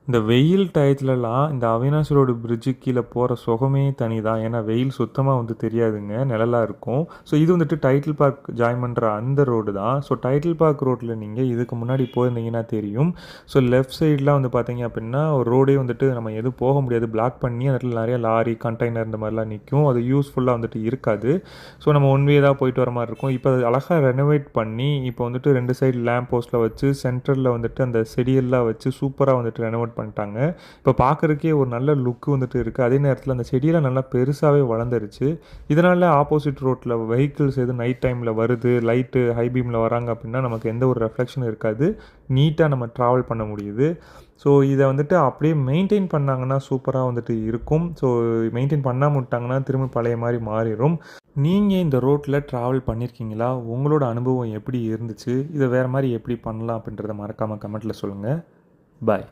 இந்த வெயில் டயத்துலலாம் இந்த அவினாசி ரோடு பிரிட்ஜு கீழே போகிற சுகமே தனி தான். ஏன்னா வெயில் சுத்தமாக வந்து தெரியாதுங்க, நிழலா இருக்கும். ஸோ இது வந்துட்டு டைட்டில் பார்க் ஜாயின் பண்ணுற அந்த ரோடு தான். ஸோ டைட்டில் பார்க் ரோட்டில் நீங்கள் இதுக்கு முன்னாடி போயிருந்தீங்கன்னா தெரியும். ஸோ லெஃப்ட் சைட்லாம் வந்து பார்த்தீங்க அப்படின்னா ஒரு ரோடே வந்துட்டு நம்ம எதுவும் போக முடியாது, பிளாக் பண்ணி அந்த இடத்துல நிறைய லாரி கண்டெய்னர் இந்த மாதிரிலாம் நிற்கும். அது யூஸ்ஃபுல்லாக வந்துட்டு இருக்காது. ஸோ நம்ம ஒன் வே தான் போயிட்டு வர மாதிரி இருக்கும். இப்போ அது அழகாக ரெனோவேட் பண்ணி இப்போ வந்துட்டு 2 சைடு லேம்ப் போஸ்ட்டில் வச்சு சென்டரில் வந்துட்டு அந்த செடியெல்லாம் வச்சு சூப்பராக வந்துட்டு ரெனோவேட் பண்ணிட்டாங்க. இப்போ பார்க்குறக்கே ஒரு நல்ல லுக்கு வந்துட்டு இருக்குது. அதே நேரத்தில் அந்த செடியெல்லாம் நல்லா பெருசாகவே வளர்ந்துருச்சு. இதனால் ஆப்போசிட் ரோட்டில் வெஹிக்கிள்ஸ் எது நைட் டைமில் வருது, லைட்டு ஹை பீமில் வராங்க அப்படின்னா நமக்கு எந்த ஒரு ரெஃப்ளெக்ஷனும் இருக்காது, நீட்டாக நம்ம ட்ராவல் பண்ண முடியுது. ஸோ இதை வந்துட்டு அப்படியே மெயின்டைன் பண்ணாங்கன்னா சூப்பராக வந்துட்டு இருக்கும். ஸோ மெயின்டைன் பண்ணாமல் விட்டாங்கன்னா திரும்ப பழைய மாதிரி மாறிடும். நீங்கள் இந்த ரோட்டில் ட்ராவல் பண்ணியிருக்கீங்களா? உங்களோட அனுபவம் எப்படி இருந்துச்சு? இதை வேறு மாதிரி எப்படி பண்ணலாம் அப்படின்றத மறக்காமல் கமெண்ட்டில் சொல்லுங்கள். பாய்.